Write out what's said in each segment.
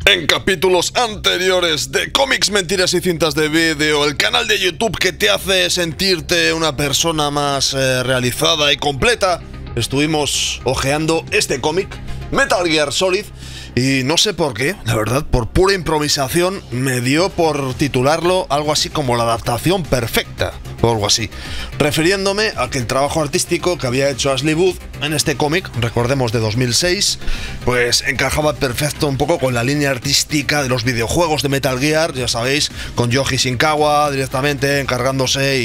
En capítulos anteriores de Cómics, Mentiras y Cintas de Vídeo, el canal de YouTube que te hace sentirte una persona más realizada y completa, estuvimos hojeando este cómic, Metal Gear Solid, y no sé por qué, la verdad, por pura improvisación, me dio por titularlo algo así como la adaptación perfecta, o algo así, refiriéndome a que el trabajo artístico que había hecho Ashley Wood en este cómic, recordemos de 2006, pues encajaba perfecto un poco con la línea artística de los videojuegos de Metal Gear, ya sabéis, con Yoji Shinkawa directamente encargándose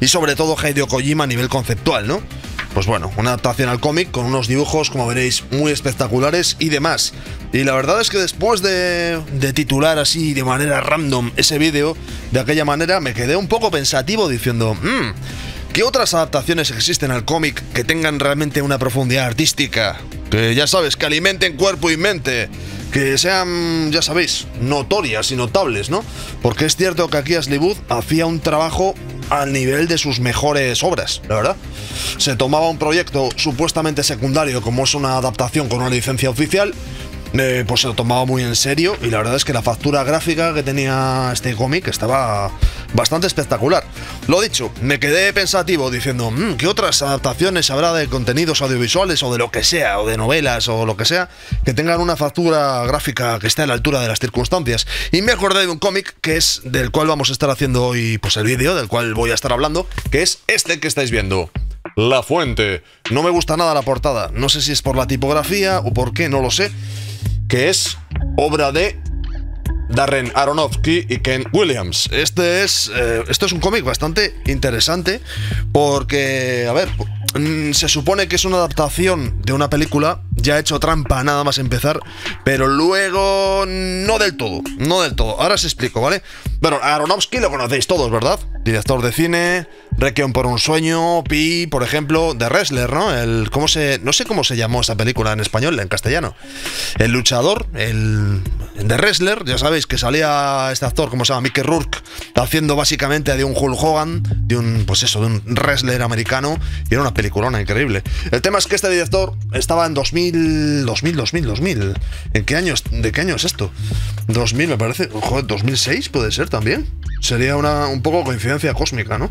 y sobre todo Hideo Kojima a nivel conceptual, ¿no? Pues bueno, una adaptación al cómic con unos dibujos, como veréis, muy espectaculares y demás. Y la verdad es que después de titular así de manera random ese vídeo, de aquella manera me quedé un poco pensativo diciendo, ¿qué otras adaptaciones existen al cómic que tengan realmente una profundidad artística? Que ya sabes, que alimenten cuerpo y mente, que sean, ya sabéis, notorias y notables, ¿no? Porque es cierto que aquí Ashley Wood hacía un trabajo al nivel de sus mejores obras, la verdad. Se tomaba un proyecto supuestamente secundario, como es una adaptación con una licencia oficial, pues se lo tomaba muy en serio, y la verdad es que la factura gráfica que tenía este cómic estaba bastante espectacular. Lo dicho, me quedé pensativo diciendo, ¿qué otras adaptaciones habrá de contenidos audiovisuales o de lo que sea, o de novelas o lo que sea, que tengan una factura gráfica que esté a la altura de las circunstancias? Y me acordé de un cómic que es del cual vamos a estar haciendo hoy pues el vídeo, del cual voy a estar hablando, que es este que estáis viendo. La Fuente. No me gusta nada la portada, no sé si es por la tipografía o por qué, no lo sé, que es obra de Darren Aronofsky y Ken Williams. Esto es un cómic bastante interesante porque, a ver, se supone que es una adaptación de una película, ya he hecho trampa nada más empezar, pero luego no del todo. Ahora os explico, ¿vale? Bueno, Aronofsky lo conocéis todos, ¿verdad? Director de cine, Requiem por un sueño, Pi, por ejemplo, The Wrestler, ¿no? No sé cómo se llamó esa película en español, en castellano. El luchador, The Wrestler, ya sabéis que salía este actor, ¿cómo se llama? Mickey Rourke, haciendo básicamente de un Hulk Hogan, de un wrestler americano, y era una peliculona increíble. El tema es que este director estaba en 2000. ¿En qué año? ¿De qué año es esto? 2000 me parece. Joder, 2006 puede ser también. Sería un poco coincidencia cósmica, ¿no?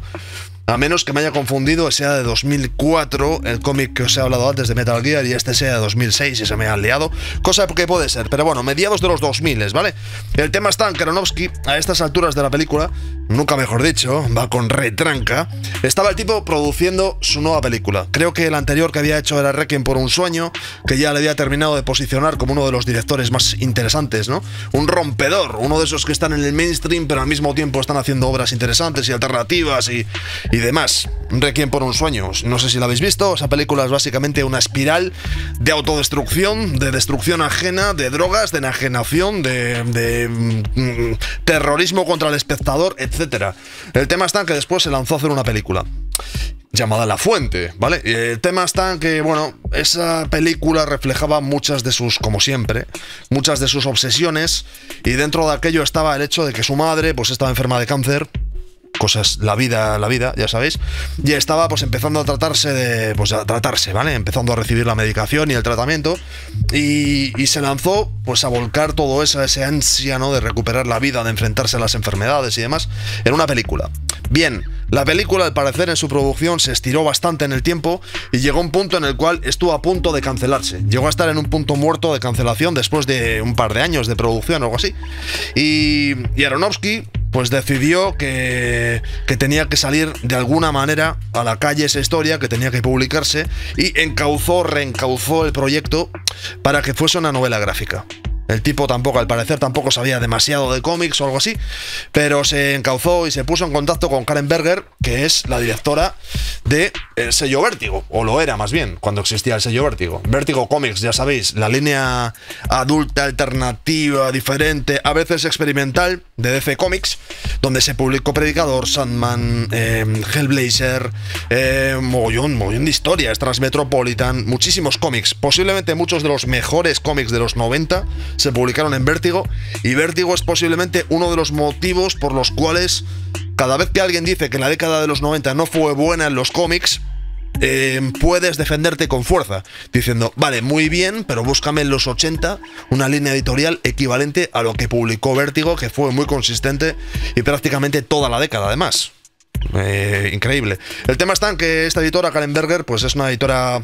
A menos que me haya confundido, sea de 2004 el cómic que os he hablado antes de Metal Gear y este sea de 2006 y se me ha liado. Cosa que puede ser, pero bueno, mediados de los 2000, ¿vale? El tema está en que Aronofsky, a estas alturas de la película, nunca mejor dicho, va con retranca, estaba el tipo produciendo su nueva película. Creo que el anterior que había hecho era Requiem por un sueño, que ya le había terminado de posicionar como uno de los directores más interesantes, ¿no? Un rompedor, uno de esos que están en el mainstream, pero al mismo tiempo están haciendo obras interesantes y alternativas y demás. Requiem por un sueño, no sé si la habéis visto. Esa película es básicamente una espiral de autodestrucción, de destrucción ajena, de drogas, de enajenación, de terrorismo contra el espectador, etc. El tema está en que después se lanzó a hacer una película llamada La Fuente, ¿vale? Y el tema está en que, bueno, esa película reflejaba muchas de sus, como siempre, muchas de sus obsesiones, y dentro de aquello estaba el hecho de que su madre pues estaba enferma de cáncer. Cosas, la vida, ya sabéis. Y estaba pues empezando a tratarse, ¿vale? Empezando a recibir la medicación y el tratamiento. Y se lanzó pues a volcar todo eso, ese ansia, ¿no? De recuperar la vida, de enfrentarse a las enfermedades y demás, en una película. Bien, la película al parecer en su producción se estiró bastante en el tiempo y llegó a un punto en el cual estuvo a punto de cancelarse. Llegó a estar en un punto muerto de cancelación después de un par de años de producción o algo así. Y Aronofsky pues decidió que tenía que salir de alguna manera a la calle esa historia, que tenía que publicarse, y reencauzó el proyecto para que fuese una novela gráfica. El tipo tampoco, al parecer, tampoco sabía demasiado de cómics o algo así, pero se encauzó y se puso en contacto con Karen Berger, que es la directora de el sello Vértigo, o lo era más bien, cuando existía el sello Vértigo. Vértigo Comics, ya sabéis, la línea adulta, alternativa, diferente, a veces experimental, de DC Comics, donde se publicó Predicador, Sandman, Hellblazer, mogollón de historias, Transmetropolitan, muchísimos cómics, posiblemente muchos de los mejores cómics de los 90 se publicaron en Vértigo, y Vértigo es posiblemente uno de los motivos por los cuales cada vez que alguien dice que la década de los 90 no fue buena en los cómics, puedes defenderte con fuerza, diciendo, vale, muy bien, pero búscame en los 80 una línea editorial equivalente a lo que publicó Vértigo, que fue muy consistente y prácticamente toda la década además. Increíble. El tema está en que esta editora, Karen Berger, pues es una editora,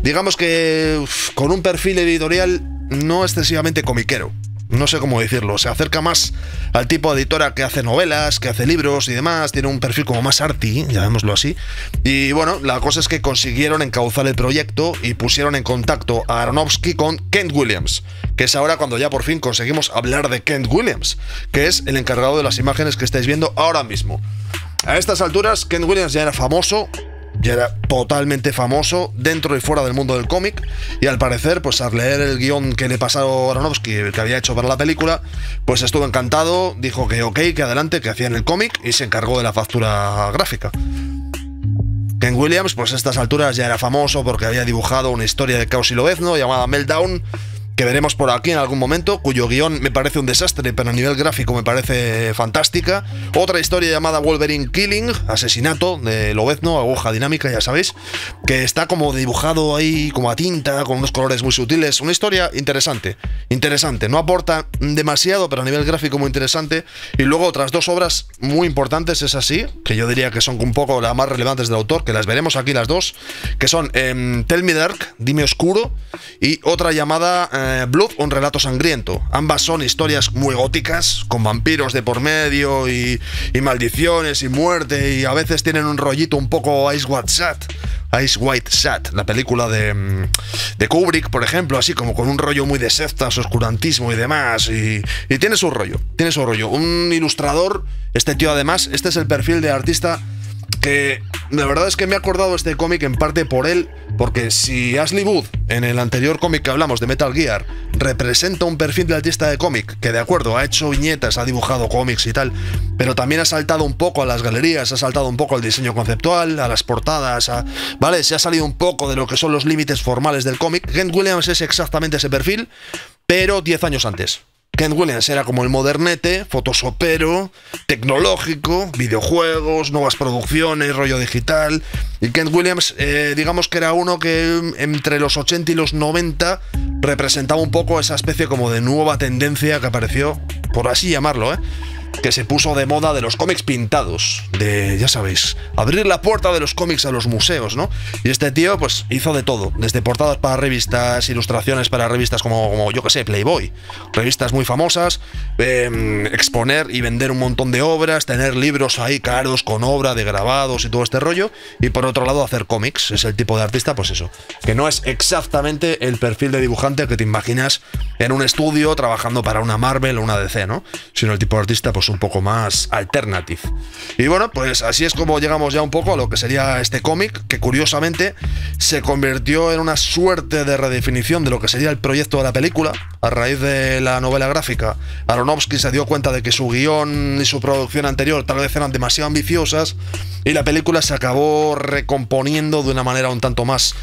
digamos que con un perfil editorial no excesivamente comiquero. No sé cómo decirlo, se acerca más al tipo de editora que hace novelas, que hace libros y demás, tiene un perfil como más arty, llamémoslo así. Y bueno, la cosa es que consiguieron encauzar el proyecto y pusieron en contacto a Aronofsky con Kent Williams, que es ahora cuando ya por fin conseguimos hablar de Kent Williams, que es el encargado de las imágenes que estáis viendo ahora mismo. A estas alturas, Kent Williams ya era famoso, ya era totalmente famoso dentro y fuera del mundo del cómic, y al parecer, pues al leer el guión que le pasó a Aronofsky, que había hecho para la película, pues estuvo encantado, dijo que ok, que adelante, que hacían el cómic, y se encargó de la factura gráfica. Kent Williams, pues a estas alturas ya era famoso porque había dibujado una historia de Caos y Lobezno llamada Meltdown, que veremos por aquí en algún momento, cuyo guión me parece un desastre, pero a nivel gráfico me parece fantástica. Otra historia llamada Wolverine Killing, asesinato de Lobezno, aguja dinámica, ya sabéis, que está como dibujado ahí como a tinta, con unos colores muy sutiles. Una historia interesante, no aporta demasiado, pero a nivel gráfico muy interesante. Y luego otras dos obras muy importantes, es así, que yo diría que son un poco las más relevantes del autor, que las veremos aquí las dos, que son Tell Me Dark, Dime Oscuro, y otra llamada Blood, un relato sangriento. Ambas son historias muy góticas, con vampiros de por medio y maldiciones y muerte, y a veces tienen un rollito un poco Ice White Sat, la película de Kubrick, por ejemplo, así como con un rollo muy de sectas, oscurantismo y demás, y tiene su rollo, un ilustrador, este tío además, este es el perfil de artista que la verdad es que me he acordado este cómic en parte por él, porque si Ashley Wood, en el anterior cómic que hablamos de Metal Gear, representa un perfil de artista de cómic, que de acuerdo, ha hecho viñetas, ha dibujado cómics y tal, pero también ha saltado un poco a las galerías, ha saltado un poco al diseño conceptual, a las portadas, ¿vale? Se ha salido un poco de lo que son los límites formales del cómic. Kent Williams es exactamente ese perfil, pero 10 años antes. Kent Williams era como el modernete, fotosopero, tecnológico, videojuegos, nuevas producciones, rollo digital. Y Kent Williams, digamos que era uno que entre los 80 y los 90 representaba un poco esa especie como de nueva tendencia que apareció, por así llamarlo, que se puso de moda de los cómics pintados, de, ya sabéis, abrir la puerta de los cómics a los museos, ¿no? Y este tío, pues, hizo de todo, desde portadas para revistas, ilustraciones para revistas como yo que sé, Playboy, revistas muy famosas, exponer y vender un montón de obras, tener libros ahí caros con obra de grabados y todo este rollo, y por otro lado hacer cómics. Es el tipo de artista, pues eso, que no es exactamente el perfil de dibujante que te imaginas en un estudio trabajando para una Marvel o una DC, ¿no? Sino el tipo de artista, pues un poco más alternative. Y bueno, pues así es como llegamos ya un poco a lo que sería este cómic, que curiosamente se convirtió en una suerte de redefinición de lo que sería el proyecto de la película. A raíz de la novela gráfica, Aronofsky se dio cuenta de que su guión y su producción anterior tal vez eran demasiado ambiciosas, y la película se acabó recomponiendo de una manera un tanto más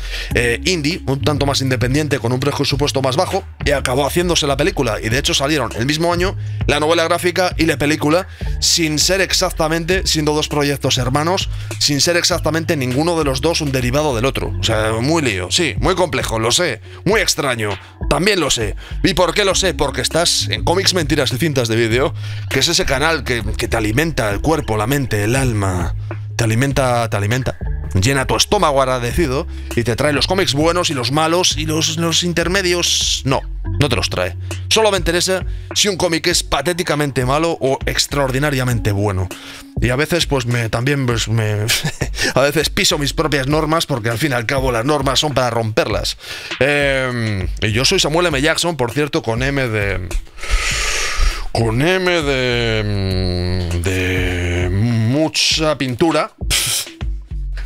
indie, un tanto más independiente, con un presupuesto más bajo, y acabó haciéndose la película. Y de hecho salieron el mismo año la novela gráfica y la película, sin ser exactamente, siendo dos proyectos hermanos, sin ser exactamente ninguno de los dos un derivado del otro. O sea, muy lío, sí, muy complejo, lo sé, muy extraño, también lo sé. ¿Y por qué lo sé? Porque estás en Cómics, Mentiras y Cintas de Vídeo, que es ese canal que te alimenta el cuerpo, la mente, el alma. Te alimenta, llena tu estómago agradecido y te trae los cómics buenos y los malos, y los intermedios no te los trae. Solo me interesa si un cómic es patéticamente malo o extraordinariamente bueno. Y a veces pues a veces piso mis propias normas, porque al fin y al cabo las normas son para romperlas. Y yo soy Samuel M. Jackson, por cierto, con M de mucha pintura.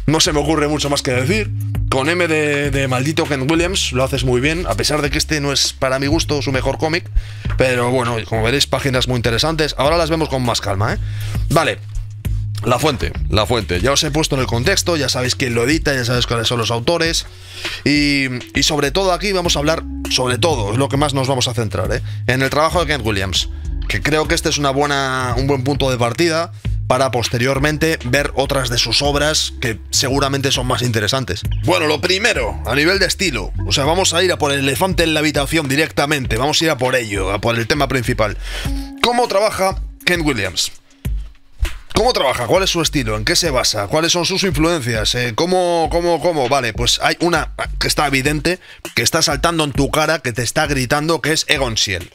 No se me ocurre mucho más que decir. Con M de maldito Kent Williams, lo haces muy bien, a pesar de que este no es, para mi gusto, su mejor cómic. Pero bueno, como veréis, páginas muy interesantes. Ahora las vemos con más calma, Vale. La fuente, ya os he puesto en el contexto, ya sabéis quién lo edita, ya sabéis cuáles son los autores, y sobre todo aquí vamos a hablar, sobre todo, es lo que más nos vamos a centrar, en el trabajo de Kent Williams, que creo que este es un buen punto de partida, para posteriormente ver otras de sus obras que seguramente son más interesantes. Bueno, lo primero, a nivel de estilo, o sea, vamos a ir a por el elefante en la habitación directamente, vamos a ir a por ello, a por el tema principal. ¿Cómo trabaja Ken Williams? ¿Cómo trabaja? ¿Cuál es su estilo? ¿En qué se basa? ¿Cuáles son sus influencias? ¿Cómo? Vale, pues hay una que está evidente, que está saltando en tu cara, que te está gritando, que es Egon Schiele.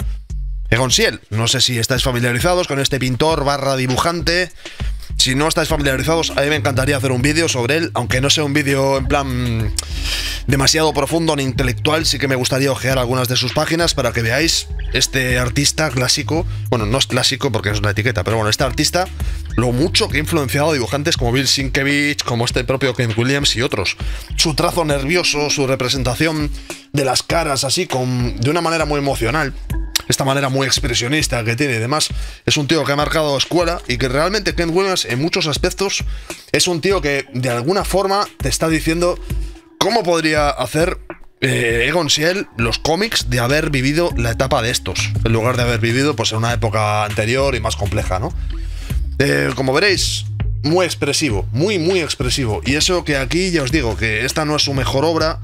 Egon Schiele, no sé si estáis familiarizados con este pintor / dibujante. Si no estáis familiarizados, a mí me encantaría hacer un vídeo sobre él, aunque no sea un vídeo en plan demasiado profundo ni intelectual, sí que me gustaría ojear algunas de sus páginas para que veáis este artista clásico. Bueno, no es clásico porque es una etiqueta, pero bueno, este artista, lo mucho que ha influenciado a dibujantes como Bill Sienkiewicz, como este propio Ken Williams y otros. Su trazo nervioso, su representación de las caras así, de una manera muy emocional. Esta manera muy expresionista que tiene y demás, es un tío que ha marcado escuela y que realmente Ken Williams en muchos aspectos es un tío que de alguna forma te está diciendo cómo podría hacer Egon Schiele los cómics de haber vivido la etapa de estos, en lugar de haber vivido pues en una época anterior y más compleja, ¿no? Como veréis, muy expresivo, muy expresivo, y eso que aquí ya os digo que esta no es su mejor obra.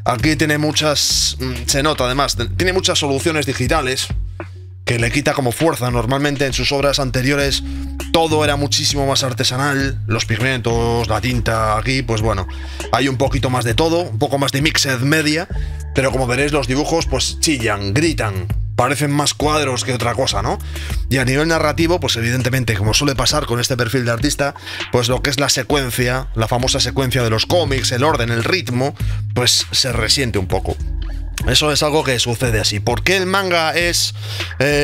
Aquí tiene muchas, se nota además, tiene muchas soluciones digitales que le quita como fuerza. Normalmente en sus obras anteriores todo era muchísimo más artesanal, los pigmentos, la tinta, aquí pues bueno, hay un poquito más de todo, un poco más de mixed media, pero como veréis los dibujos pues chillan, gritan, parecen más cuadros que otra cosa, ¿no? Y a nivel narrativo, pues evidentemente, como suele pasar con este perfil de artista, pues lo que es la secuencia, la famosa secuencia de los cómics, el orden, el ritmo, pues se resiente un poco. Eso es algo que sucede así. ¿Por qué el manga es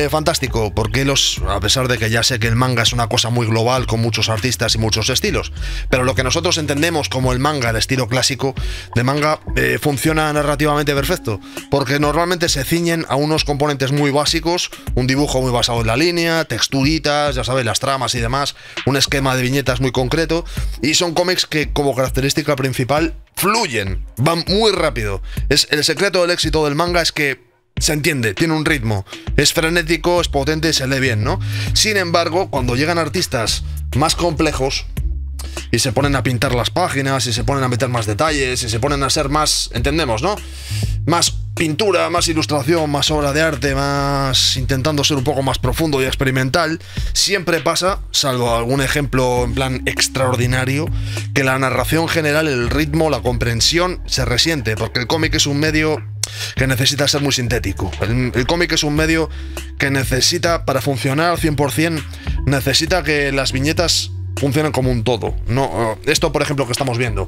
fantástico? Porque a pesar de que ya sé que el manga es una cosa muy global con muchos artistas y muchos estilos, pero lo que nosotros entendemos como el manga, el estilo clásico de manga, funciona narrativamente perfecto, porque normalmente se ciñen a unos componentes muy básicos, un dibujo muy basado en la línea, texturitas, ya sabéis, las tramas y demás, un esquema de viñetas muy concreto, y son cómics que como característica principal fluyen, van muy rápido. Es el secreto del éxito del manga, es que se entiende, tiene un ritmo, es frenético, es potente, se lee bien, ¿no? Sin embargo, cuando llegan artistas más complejos y se ponen a pintar las páginas y se ponen a meter más detalles y se ponen a ser más, entendemos, ¿no? Más pintura, más ilustración, más obra de arte, más intentando ser un poco más profundo y experimental, siempre pasa, salvo algún ejemplo en plan extraordinario, que la narración general, el ritmo, la comprensión se resiente, porque el cómic es un medio que necesita ser muy sintético. El cómic es un medio que necesita, para funcionar al 100%, necesita que las viñetas funcionen como un todo. No, esto, por ejemplo, que estamos viendo.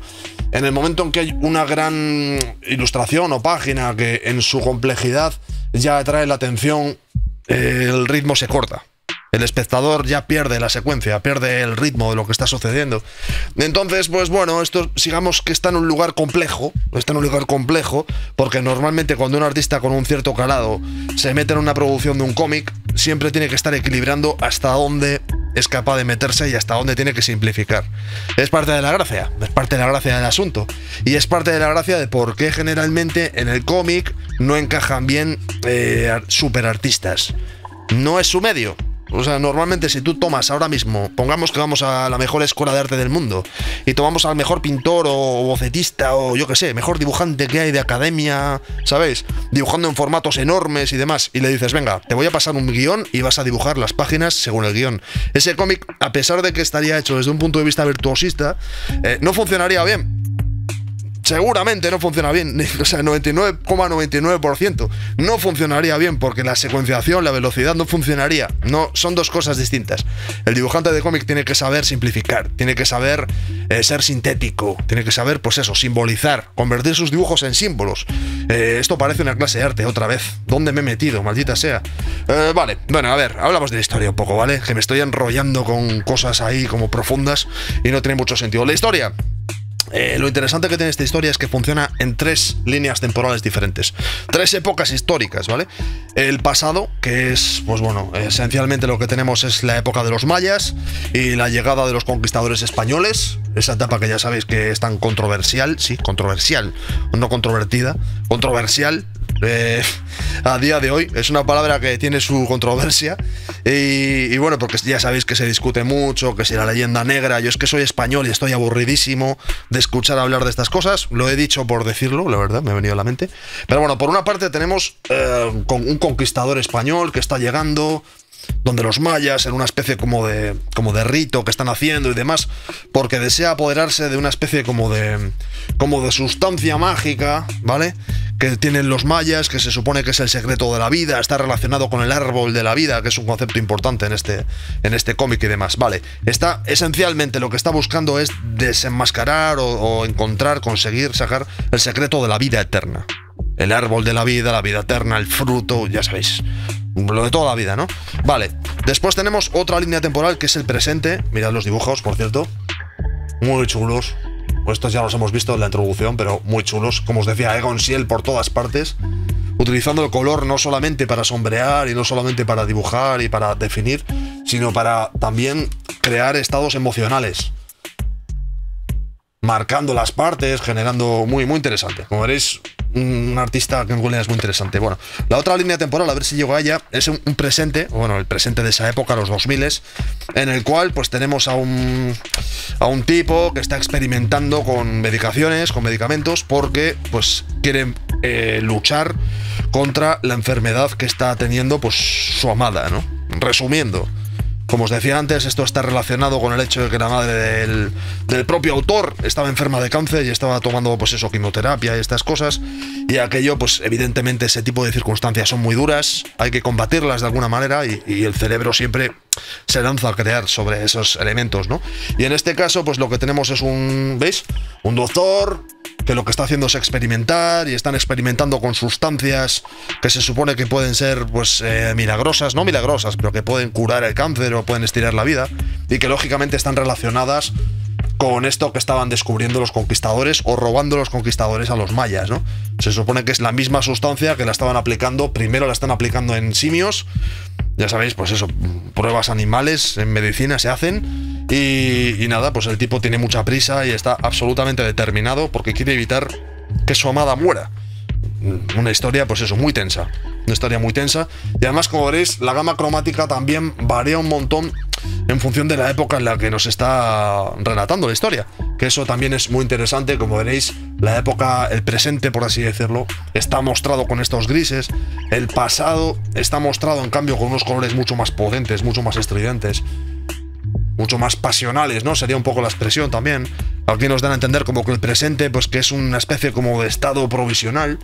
En el momento en que hay una gran ilustración o página que en su complejidad ya atrae la atención, el ritmo se corta. El espectador ya pierde la secuencia, pierde el ritmo de lo que está sucediendo. Entonces, pues bueno, esto sigamos que está en un lugar complejo, porque normalmente cuando un artista con un cierto calado se mete en una producción de un cómic, siempre tiene que estar equilibrando hasta dónde es capaz de meterse y hasta dónde tiene que simplificar. Es parte de la gracia, es parte de la gracia del asunto. Y es parte de la gracia de por qué generalmente en el cómic no encajan bien superartistas. No es su medio. O sea, normalmente si tú tomas ahora mismo, pongamos que vamos a la mejor escuela de arte del mundo y tomamos al mejor pintor o bocetista o yo que sé, mejor dibujante que hay de academia, ¿sabéis? Dibujando en formatos enormes y demás, y le dices, venga, te voy a pasar un guión y vas a dibujar las páginas según el guión. Ese cómic, a pesar de que estaría hecho desde un punto de vista virtuosista, no funcionaría bien. Seguramente no funciona bien, o sea, 99,99% no funcionaría bien porque la secuenciación, la velocidad no funcionaría. No, son dos cosas distintas. El dibujante de cómic tiene que saber simplificar, tiene que saber ser sintético, tiene que saber, pues eso, simbolizar, convertir sus dibujos en símbolos. Esto parece una clase de arte, otra vez. ¿Dónde me he metido? Maldita sea. Vale, bueno, a ver, hablamos de la historia un poco, ¿vale? Que me estoy enrollando con cosas ahí como profundas y no tiene mucho sentido. La historia. Lo interesante que tiene esta historia es que funciona en 3 líneas temporales diferentes, 3 épocas históricas, ¿vale? El pasado, que es, pues bueno, esencialmente lo que tenemos es la época de los mayas y la llegada de los conquistadores españoles, esa etapa que ya sabéis que es tan controversial, sí, controversial, no controvertida, controversial, a día de hoy. Es una palabra que tiene su controversia y bueno, porque ya sabéis que se discute mucho, que si la leyenda negra. Yo es que soy español y estoy aburridísimo de escuchar hablar de estas cosas. Lo he dicho por decirlo, la verdad, me ha venido a la mente. Pero bueno, por una parte tenemos un conquistador español que está llegando, donde los mayas, en una especie como de rito que están haciendo y demás, porque desea apoderarse de una especie como de sustancia mágica, ¿vale?, que tienen los mayas, que se supone que es el secreto de la vida, está relacionado con el árbol de la vida, que es un concepto importante en este cómic y demás. Vale, está esencialmente lo que está buscando es desenmascarar o encontrar, conseguir sacar el secreto de la vida eterna. El árbol de la vida eterna, el fruto, ya sabéis, lo de toda la vida, ¿no? Vale, después tenemos otra línea temporal que es el presente. Mirad los dibujos, por cierto, muy chulos. Estos ya los hemos visto en la introducción, pero muy chulos. Como os decía, Egon Schiele por todas partes, utilizando el color no solamente para sombrear y no solamente para dibujar y para definir, sino para también crear estados emocionales, marcando las partes, generando muy interesante. Como veréis, un artista que en es muy interesante. Bueno, la otra línea temporal, a ver si llego a ella, es un presente, bueno, el presente de esa época, los 2000, en el cual pues tenemos a un tipo que está experimentando con medicaciones, con medicamentos, porque pues quiere luchar contra la enfermedad que está teniendo pues su amada, ¿no? Resumiendo, como os decía antes, esto está relacionado con el hecho de que la madre del propio autor estaba enferma de cáncer y estaba tomando, pues eso, quimioterapia y estas cosas. Y aquello, pues evidentemente ese tipo de circunstancias son muy duras, hay que combatirlas de alguna manera y el cerebro siempre se lanza a crear sobre esos elementos, ¿no? Y en este caso, pues lo que tenemos es ¿veis? Un doctor que lo que está haciendo es experimentar y están experimentando con sustancias que se supone que pueden ser pues milagrosas, no milagrosas, pero que pueden curar el cáncer o pueden estirar la vida y que lógicamente están relacionadas con esto que estaban descubriendo los conquistadores o robando los conquistadores a los mayas, ¿no? Se supone que es la misma sustancia que la estaban aplicando, primero la están aplicando en simios, ya sabéis, pues eso, pruebas animales en medicina se hacen y nada, pues el tipo tiene mucha prisa y está absolutamente determinado porque quiere evitar que su amada muera. Una historia, pues eso, muy tensa. Una historia muy tensa. Y además, como veréis, la gama cromática también varía un montón en función de la época en la que nos está relatando la historia. Que eso también es muy interesante. Como veréis, la época, el presente, por así decirlo, está mostrado con estos grises. El pasado está mostrado, en cambio, con unos colores mucho más potentes, mucho más estridentes, mucho más pasionales, ¿no? Sería un poco la expresión también. Aquí nos dan a entender como que el presente, pues que es una especie como de estado provisional.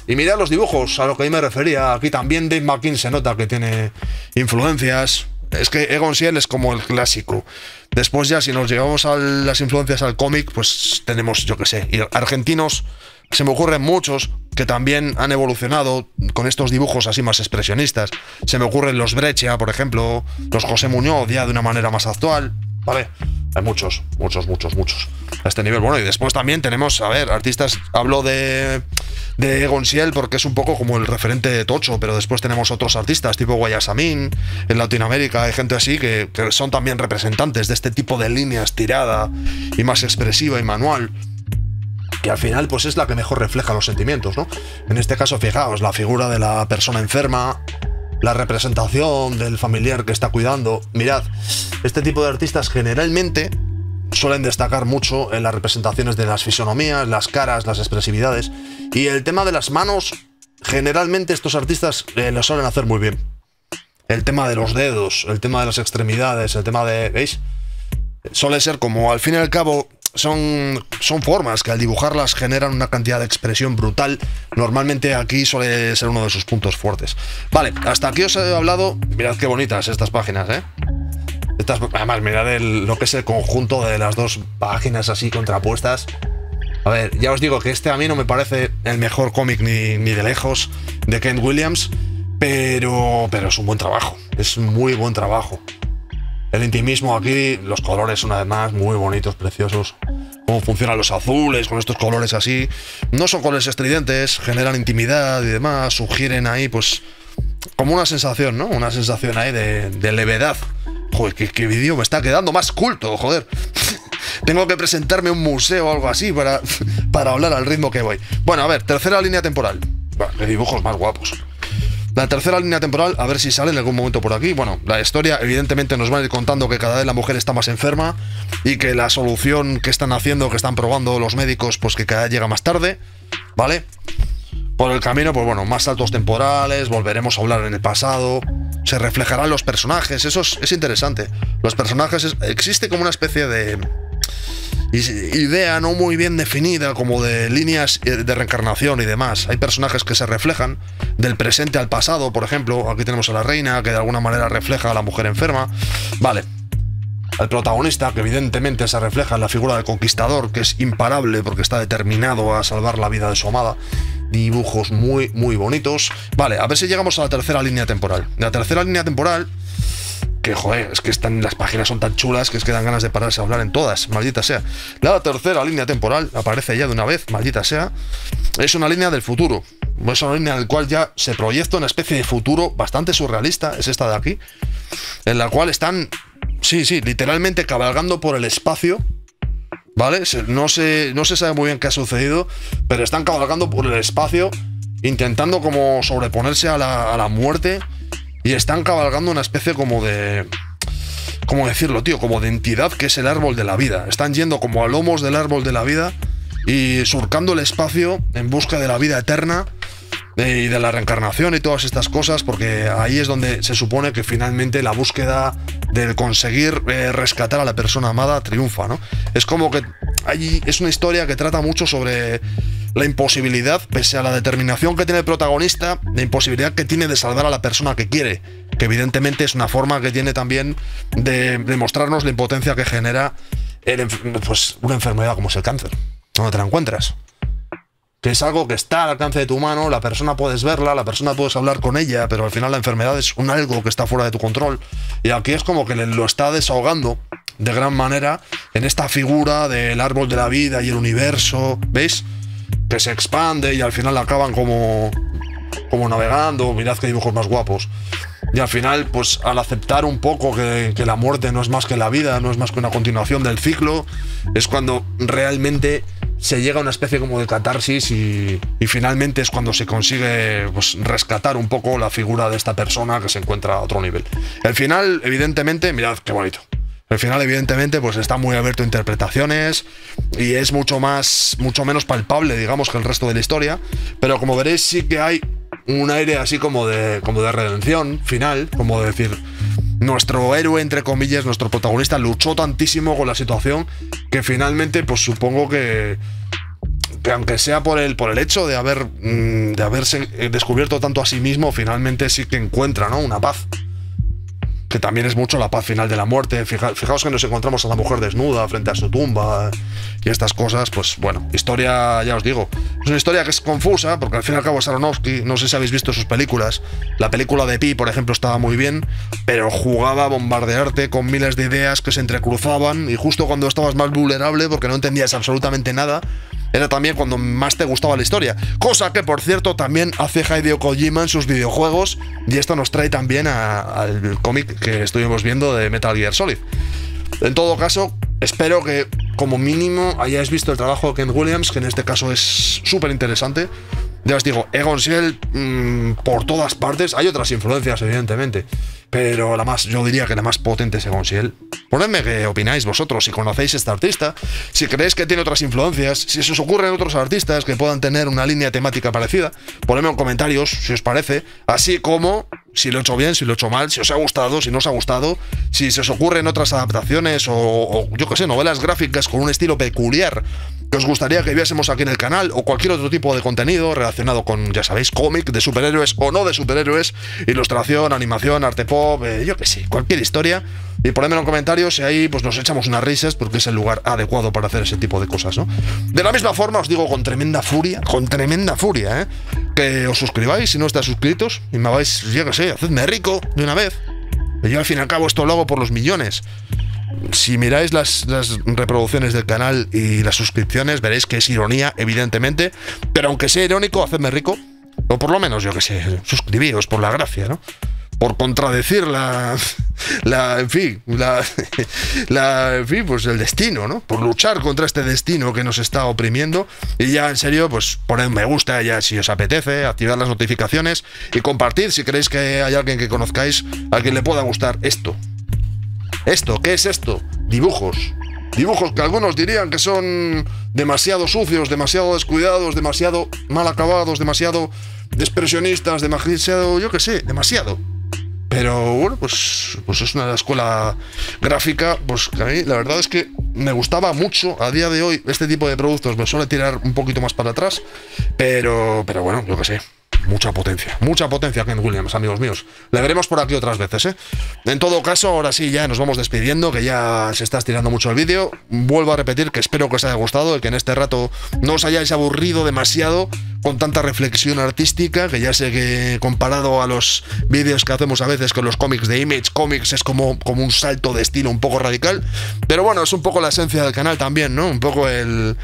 Y mirad los dibujos, a lo que yo me refería. Aquí también Dave McKean se nota que tiene influencias. Es que Egon Schiele es como el clásico. Después ya, si nos llevamos a las influencias al cómic, pues tenemos, yo qué sé, argentinos, se me ocurren muchos que también han evolucionado con estos dibujos así más expresionistas. Se me ocurren los Breccia, por ejemplo, los José Muñoz, ya de una manera más actual, ¿vale? Hay muchos a este nivel. Bueno, y después también tenemos, a ver, artistas, hablo de Egon Schiele porque es un poco como el referente de tocho, pero después tenemos otros artistas tipo Guayasamín, en Latinoamérica hay gente así que son también representantes de este tipo de línea estirada y más expresiva y manual, que al final pues es la que mejor refleja los sentimientos, ¿no? En este caso, fijaos, la figura de la persona enferma, la representación del familiar que está cuidando. Mirad, este tipo de artistas generalmente suelen destacar mucho en las representaciones de las fisonomías, las caras, las expresividades. Y el tema de las manos, generalmente estos artistas lo suelen hacer muy bien. El tema de los dedos, el tema de las extremidades, el tema de... ¿veis? Suele ser como, al fin y al cabo, son formas que al dibujarlas generan una cantidad de expresión brutal. Normalmente aquí suele ser uno de sus puntos fuertes. Vale, hasta aquí os he hablado. Mirad qué bonitas estas páginas, ¿eh? Además, mirad lo que es el conjunto de las dos páginas así contrapuestas. A ver, ya os digo que este a mí no me parece el mejor cómic ni de lejos de Kent Williams, pero es un buen trabajo, es muy buen trabajo. El intimismo aquí, los colores una vez más, muy bonitos, preciosos. Cómo funcionan los azules con estos colores así. No son colores estridentes, generan intimidad y demás, sugieren ahí pues como una sensación, ¿no? Una sensación ahí de levedad. Joder, qué vídeo me está quedando más culto, joder. Tengo que presentarme a un museo o algo así para hablar al ritmo que voy. Bueno, a ver, tercera línea temporal. Bueno, qué dibujos más guapos. La tercera línea temporal, a ver si sale en algún momento por aquí. Bueno, la historia evidentemente nos va a ir contando que cada vez la mujer está más enferma y que la solución que están haciendo, que están probando los médicos, pues que cada vez llega más tarde, ¿vale? Por el camino, pues bueno, más saltos temporales, volveremos a hablar en el pasado, se reflejarán los personajes, eso es interesante. Los personajes, existe como una especie de idea no muy bien definida, como de líneas de reencarnación y demás. Hay personajes que se reflejan del presente al pasado, por ejemplo, aquí tenemos a la reina, que de alguna manera refleja a la mujer enferma. Vale. El protagonista, que evidentemente se refleja en la figura del conquistador, que es imparable porque está determinado a salvar la vida de su amada. Dibujos muy, muy bonitos. Vale, a ver si llegamos a la tercera línea temporal. La tercera línea temporal, que joder, es que las páginas son tan chulas que es que dan ganas de pararse a hablar en todas, maldita sea. La tercera línea temporal, aparece ya de una vez, maldita sea, es una línea del futuro. Es una línea en la cual ya se proyecta una especie de futuro bastante surrealista, es esta de aquí, en la cual están, sí, literalmente cabalgando por el espacio, ¿vale? No se sabe muy bien qué ha sucedido, pero están cabalgando por el espacio, intentando como sobreponerse a la muerte. Y están cabalgando una especie como de... ¿Cómo decirlo, tío? Como de entidad que es el árbol de la vida. Están yendo como a lomos del árbol de la vida y surcando el espacio en busca de la vida eterna y de la reencarnación y todas estas cosas, porque ahí es donde se supone que finalmente la búsqueda de conseguir rescatar a la persona amada triunfa, ¿no? Es como que allí es una historia que trata mucho sobre la imposibilidad, pese a la determinación que tiene el protagonista, la imposibilidad que tiene de salvar a la persona que quiere, que evidentemente es una forma que tiene también de mostrarnos la impotencia que genera pues una enfermedad como es el cáncer, donde te la encuentras. Que es algo que está al alcance de tu mano, la persona puedes verla, la persona puedes hablar con ella, pero al final la enfermedad es un algo que está fuera de tu control. Y aquí es como que lo está desahogando de gran manera en esta figura del árbol de la vida y el universo, ¿veis? Que se expande y al final acaban como navegando. Mirad qué dibujos más guapos. Y al final, pues al aceptar un poco que la muerte no es más que la vida, no es más que una continuación del ciclo, es cuando realmente se llega a una especie como de catarsis y finalmente es cuando se consigue pues rescatar un poco la figura de esta persona que se encuentra a otro nivel. El final, evidentemente, mirad qué bonito. El final, evidentemente, pues está muy abierto a interpretaciones y es mucho menos palpable, digamos, que el resto de la historia. Pero como veréis, sí que hay un aire así como de redención final, como de decir, nuestro héroe, entre comillas, nuestro protagonista, luchó tantísimo con la situación que finalmente, pues supongo que aunque sea por el hecho de haberse descubierto tanto a sí mismo, finalmente sí que encuentra, ¿no?, una paz. Que también es mucho la paz final de la muerte. Fijaos que nos encontramos a la mujer desnuda frente a su tumba y estas cosas, pues bueno, historia, ya os digo, es una historia que es confusa, porque al fin y al cabo es Aronofsky, no sé si habéis visto sus películas. La película de Pi, por ejemplo, estaba muy bien, pero jugaba a bombardearte con miles de ideas que se entrecruzaban y justo cuando estabas más vulnerable, porque no entendías absolutamente nada, era también cuando más te gustaba la historia. Cosa que, por cierto, también hace Hideo Kojima en sus videojuegos, y esto nos trae también al cómic que estuvimos viendo de Metal Gear Solid. En todo caso, espero que como mínimo hayáis visto el trabajo de Ken Williams, que en este caso es súper interesante. Ya os digo, Egon Schiele por todas partes. Hay otras influencias, evidentemente, pero yo diría que la más potente es Egon Schiele. Ponedme qué opináis vosotros, si conocéis a este artista, si creéis que tiene otras influencias, si se os ocurren otros artistas que puedan tener una línea temática parecida. Ponedme en comentarios si os parece, así como si lo he hecho bien, si lo he hecho mal, si os ha gustado, si no os ha gustado, si se os ocurren otras adaptaciones o yo qué sé, novelas gráficas con un estilo peculiar que os gustaría que viésemos aquí en el canal, o cualquier otro tipo de contenido relacionado con, ya sabéis, cómic de superhéroes o no de superhéroes, ilustración, animación, arte pop, yo qué sé, cualquier historia. Y ponedmelo en comentarios y ahí pues nos echamos unas risas, porque es el lugar adecuado para hacer ese tipo de cosas, ¿no? De la misma forma os digo con tremenda furia, que os suscribáis si no estáis suscritos y me vais, yo qué sé, hacedme rico de una vez. Yo al fin y al cabo esto lo hago por los millones. Si miráis las reproducciones del canal y las suscripciones, veréis que es ironía, evidentemente, pero aunque sea irónico, hacedme rico, o por lo menos, yo que sé, suscribíos por la gracia, ¿no? Por contradecir en fin, pues el destino, ¿no? Por luchar contra este destino que nos está oprimiendo. Y ya, en serio, pues poned me gusta ya si os apetece, activad las notificaciones y compartid si creéis que hay alguien que conozcáis a quien le pueda gustar esto. ¿Qué es esto? Dibujos que algunos dirían que son demasiado sucios, demasiado descuidados, demasiado mal acabados, demasiado expresionistas, demasiado, yo qué sé, demasiado. Pero bueno, pues es una escuela gráfica, pues que a mí la verdad es que me gustaba mucho. A día de hoy este tipo de productos me suele tirar un poquito más para atrás, pero bueno, yo qué sé. Mucha potencia Ken Williams, amigos míos. Le veremos por aquí otras veces, ¿eh? En todo caso, ahora sí, ya nos vamos despidiendo, que ya se está estirando mucho el vídeo. Vuelvo a repetir que espero que os haya gustado y que en este rato no os hayáis aburrido demasiado con tanta reflexión artística, que ya sé que comparado a los vídeos que hacemos a veces con los cómics de Image Comics es como un salto de estilo un poco radical. Pero bueno, es un poco la esencia del canal también, ¿no? Un poco el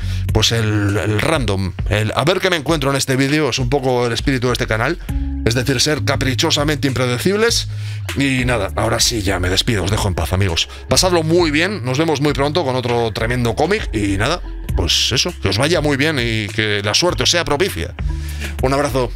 random. A ver qué me encuentro en este vídeo, es un poco el espíritu de este canal, es decir, ser caprichosamente impredecibles. Y nada, ahora sí ya me despido, os dejo en paz, amigos. Pasadlo muy bien, nos vemos muy pronto con otro tremendo cómic y nada, pues eso, que os vaya muy bien y que la suerte os sea propicia. Un abrazo.